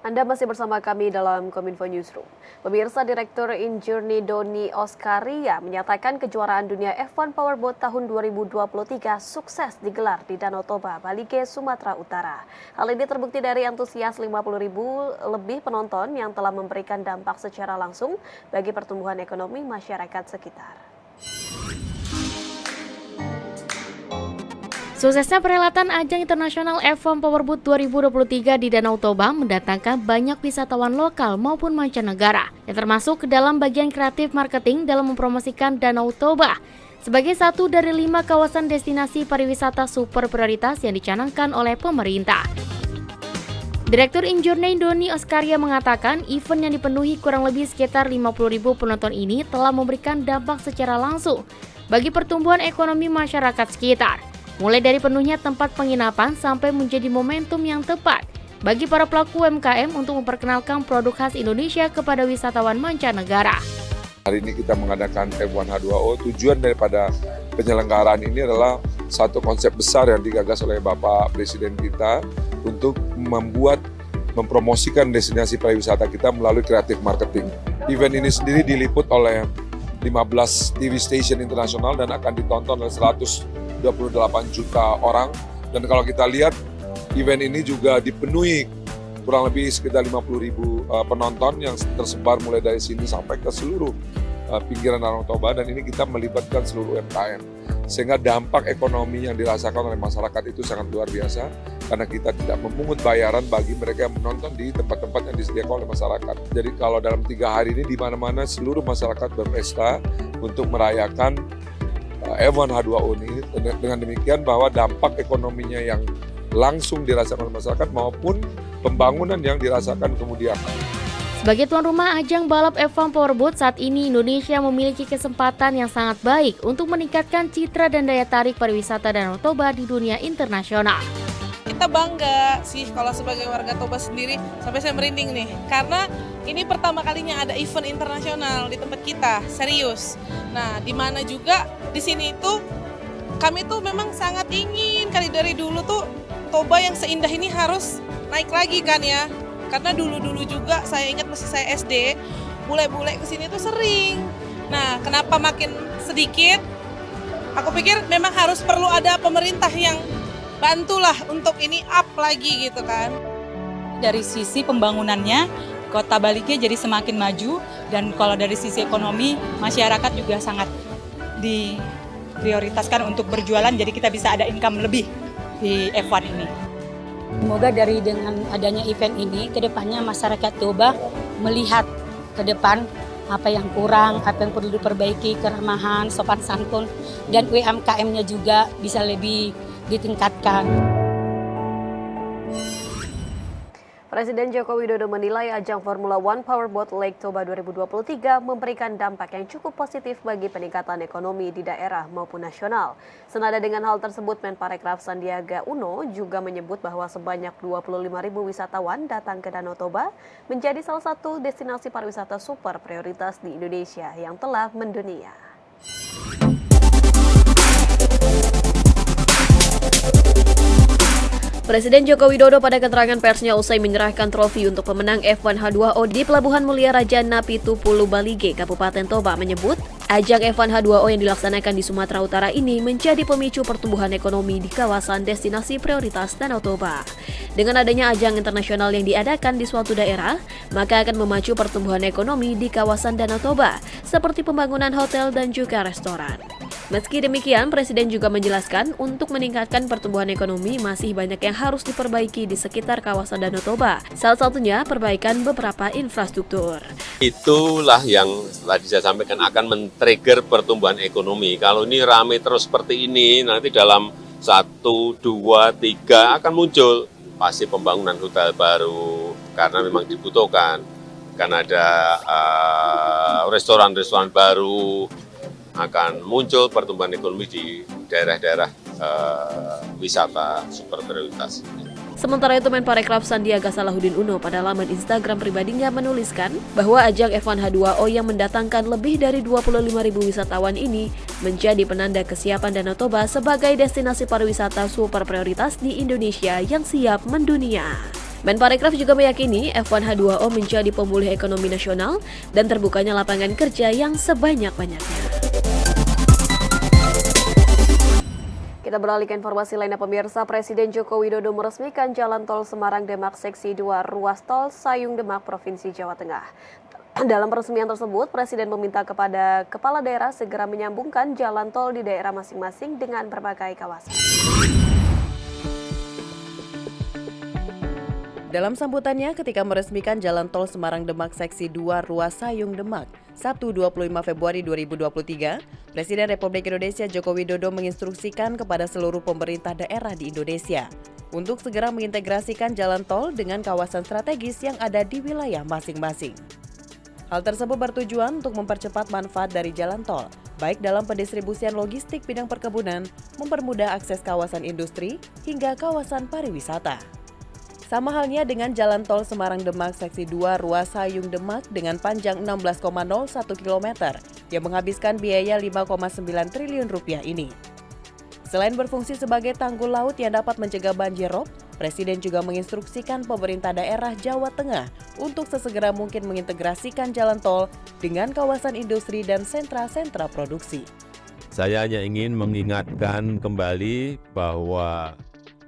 Anda masih bersama kami dalam Kominfo Newsroom. Pemirsa, Direktur Injourney Doni Oskaria menyatakan kejuaraan dunia F1 Powerboat tahun 2023 sukses digelar di Danau Toba, Balige, Sumatera Utara. Hal ini terbukti dari antusias 50.000 lebih penonton yang telah memberikan dampak secara langsung bagi pertumbuhan ekonomi masyarakat sekitar. Suksesnya perhelatan ajang internasional F1 Powerboat 2023 di Danau Toba mendatangkan banyak wisatawan lokal maupun mancanegara, yang termasuk ke dalam bagian kreatif marketing dalam mempromosikan Danau Toba sebagai satu dari 5 kawasan destinasi pariwisata super prioritas yang dicanangkan oleh pemerintah. Direktur Injourney Doni Oskaria mengatakan event yang dipenuhi kurang lebih sekitar 50.000 penonton ini telah memberikan dampak secara langsung bagi pertumbuhan ekonomi masyarakat sekitar. Mulai dari penuhnya tempat penginapan sampai menjadi momentum yang tepat bagi para pelaku UMKM untuk memperkenalkan produk khas Indonesia kepada wisatawan mancanegara. Hari ini kita mengadakan F1 H2O. Tujuan daripada penyelenggaraan ini adalah satu konsep besar yang digagas oleh Bapak Presiden kita untuk mempromosikan destinasi pariwisata kita melalui kreatif marketing. Event ini sendiri diliput oleh 15 TV station internasional dan akan ditonton oleh 128 juta orang. Dan kalau kita lihat, event ini juga dipenuhi kurang lebih sekitar 50.000 penonton yang tersebar mulai dari sini sampai ke seluruh pinggiran Danau Toba, dan ini kita melibatkan seluruh UMKM. Sehingga dampak ekonomi yang dirasakan oleh masyarakat itu sangat luar biasa, karena kita tidak memungut bayaran bagi mereka yang menonton di tempat-tempat yang disediakan oleh masyarakat. Jadi kalau dalam 3 hari ini di mana-mana seluruh masyarakat berpesta untuk merayakan F1 H2O ini, dengan demikian bahwa dampak ekonominya yang langsung dirasakan oleh masyarakat maupun pembangunan yang dirasakan kemudian. Sebagai tuan rumah ajang balap F1 Powerboat, saat ini Indonesia memiliki kesempatan yang sangat baik untuk meningkatkan citra dan daya tarik pariwisata Danau Toba di dunia internasional. Kita bangga sih kalau sebagai warga Toba sendiri, sampai saya merinding nih, karena ini pertama kalinya ada event internasional di tempat kita, serius. Nah, di mana juga di sini itu kami tuh memang sangat ingin kali dari dulu tuh Toba yang seindah ini harus naik lagi kan ya. Karena dulu-dulu juga saya ingat masih saya SD, bule-bule kesini tuh sering. Nah, kenapa makin sedikit? Aku pikir memang harus perlu ada pemerintah yang bantulah untuk ini up lagi gitu kan. Dari sisi pembangunannya, Kota Balige jadi semakin maju, dan kalau dari sisi ekonomi, masyarakat juga sangat diprioritaskan untuk berjualan, jadi kita bisa ada income lebih di F1 ini. Semoga dengan adanya event ini, kedepannya masyarakat Toba melihat ke depan apa yang kurang, apa yang perlu diperbaiki, keramahan, sopan santun, dan UMKM-nya juga bisa lebih ditingkatkan. Presiden Joko Widodo menilai ajang Formula One Powerboat Lake Toba 2023 memberikan dampak yang cukup positif bagi peningkatan ekonomi di daerah maupun nasional. Senada dengan hal tersebut, Menparekraf Sandiaga Uno juga menyebut bahwa sebanyak 25.000 wisatawan datang ke Danau Toba menjadi salah satu destinasi pariwisata super prioritas di Indonesia yang telah mendunia. Presiden Joko Widodo pada keterangan persnya usai menyerahkan trofi untuk pemenang F1 H2O di Pelabuhan Mulia Raja Napitupulu Balige, Kabupaten Toba menyebut, ajang F1 H2O yang dilaksanakan di Sumatera Utara ini menjadi pemicu pertumbuhan ekonomi di kawasan destinasi prioritas Danau Toba. Dengan adanya ajang internasional yang diadakan di suatu daerah, maka akan memacu pertumbuhan ekonomi di kawasan Danau Toba, seperti pembangunan hotel dan juga restoran. Meski demikian, Presiden juga menjelaskan untuk meningkatkan pertumbuhan ekonomi masih banyak yang harus diperbaiki di sekitar kawasan Danau Toba. Salah satunya perbaikan beberapa infrastruktur. Itulah yang tadi saya sampaikan akan men-trigger pertumbuhan ekonomi. Kalau ini ramai terus seperti ini, nanti dalam 1, 2, 3 akan muncul pasti pembangunan hotel baru karena memang dibutuhkan. Karena ada restoran-restoran baru, akan muncul pertumbuhan ekonomi di daerah-daerah wisata super prioritas. Sementara itu, Menparekraf Sandiaga Salahuddin Uno pada laman Instagram pribadinya menuliskan bahwa ajang F1 H2O yang mendatangkan lebih dari 25.000 wisatawan ini menjadi penanda kesiapan Danau Toba sebagai destinasi pariwisata super prioritas di Indonesia yang siap mendunia. Menparekraf juga meyakini F1H2O menjadi pemulih ekonomi nasional dan terbukanya lapangan kerja yang sebanyak-banyaknya. Kita beralih ke informasi lainnya pemirsa, Presiden Joko Widodo meresmikan Jalan Tol Semarang-Demak Seksi 2 ruas tol Sayung Demak, Provinsi Jawa Tengah. Dalam peresmian tersebut, Presiden meminta kepada kepala daerah segera menyambungkan jalan tol di daerah masing-masing dengan berbagai kawasan. Dalam sambutannya ketika meresmikan Jalan Tol Semarang-Demak Seksi 2 ruas Sayung Demak, Sabtu 25 Februari 2023, Presiden Republik Indonesia Joko Widodo menginstruksikan kepada seluruh pemerintah daerah di Indonesia untuk segera mengintegrasikan jalan tol dengan kawasan strategis yang ada di wilayah masing-masing. Hal tersebut bertujuan untuk mempercepat manfaat dari jalan tol, baik dalam pendistribusian logistik bidang perkebunan, mempermudah akses kawasan industri, hingga kawasan pariwisata. Sama halnya dengan Jalan Tol Semarang-Demak Seksi 2 ruas Sayung Demak dengan panjang 16,01 km yang menghabiskan biaya 5,9 triliun rupiah ini. Selain berfungsi sebagai tanggul laut yang dapat mencegah banjir rob, Presiden juga menginstruksikan pemerintah daerah Jawa Tengah untuk sesegera mungkin mengintegrasikan jalan tol dengan kawasan industri dan sentra-sentra produksi. Saya hanya ingin mengingatkan kembali bahwa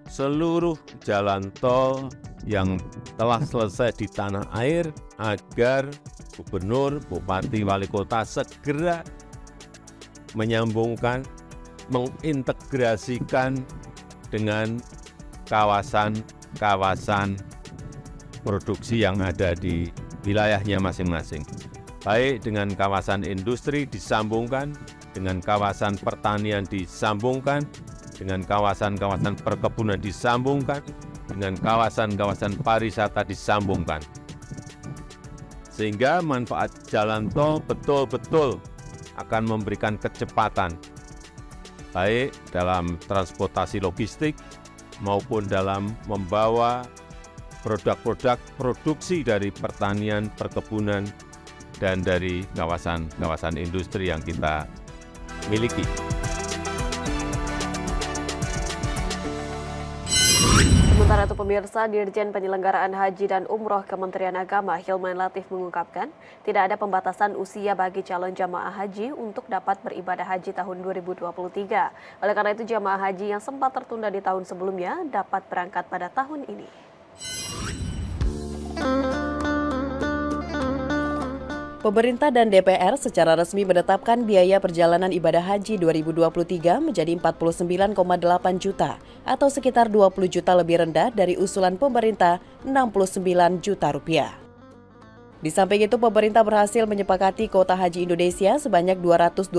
seluruh jalan tol yang telah selesai di tanah air agar gubernur, bupati, wali kota segera menyambungkan, mengintegrasikan dengan kawasan-kawasan produksi yang ada di wilayahnya masing-masing. Baik dengan kawasan industri disambungkan, dengan kawasan pertanian disambungkan, dengan kawasan-kawasan perkebunan disambungkan, dengan kawasan-kawasan pariwisata disambungkan. Sehingga manfaat jalan tol betul-betul akan memberikan kecepatan, baik dalam transportasi logistik maupun dalam membawa produk-produk produksi dari pertanian, perkebunan, dan dari kawasan-kawasan industri yang kita miliki. Sementara itu pemirsa, Dirjen Penyelenggaraan Haji dan Umroh Kementerian Agama Hilman Latif mengungkapkan tidak ada pembatasan usia bagi calon jamaah haji untuk dapat beribadah haji tahun 2023. Oleh karena itu jamaah haji yang sempat tertunda di tahun sebelumnya dapat berangkat pada tahun ini. Pemerintah dan DPR secara resmi menetapkan biaya perjalanan ibadah haji 2023 menjadi 49,8 juta atau sekitar 20 juta lebih rendah dari usulan pemerintah 69 juta rupiah. Di samping itu pemerintah berhasil menyepakati kuota haji Indonesia sebanyak 221.000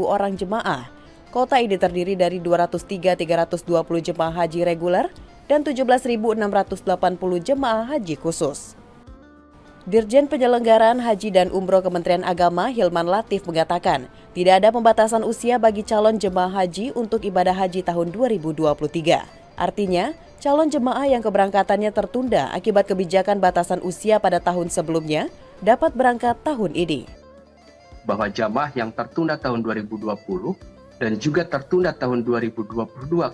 orang jemaah. Kuota ini terdiri dari 203.320 jemaah haji reguler dan 17.680 jemaah haji khusus. Dirjen Penyelenggaraan Haji dan Umroh Kementerian Agama Hilman Latif mengatakan tidak ada pembatasan usia bagi calon jemaah haji untuk ibadah haji tahun 2023. Artinya, calon jemaah yang keberangkatannya tertunda akibat kebijakan batasan usia pada tahun sebelumnya dapat berangkat tahun ini. Bahwa jamaah yang tertunda tahun 2020 dan juga tertunda tahun 2022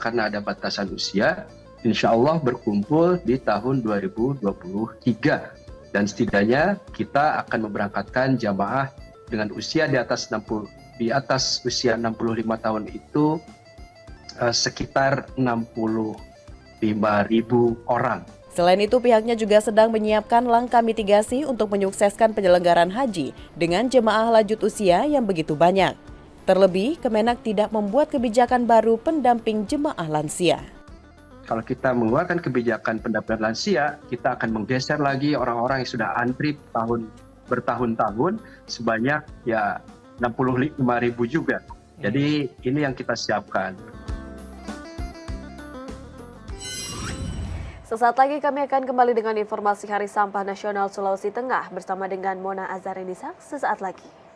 karena ada batasan usia, insya Allah berkumpul di tahun 2023. Dan setidaknya kita akan memberangkatkan jamaah dengan usia di atas usia 65 tahun itu sekitar 65.000 orang. Selain itu pihaknya juga sedang menyiapkan langkah mitigasi untuk menyukseskan penyelenggaraan haji dengan jemaah lanjut usia yang begitu banyak. Terlebih, Kemenak tidak membuat kebijakan baru pendamping jemaah lansia. Kalau kita mengeluarkan kebijakan pendampingan lansia, kita akan menggeser lagi orang-orang yang sudah antri bertahun-tahun sebanyak 65.000 juga. Jadi ini yang kita siapkan. Sesaat lagi kami akan kembali dengan informasi Hari Sampah Nasional Sulawesi Tengah bersama dengan Mona Azarenisa sesaat lagi.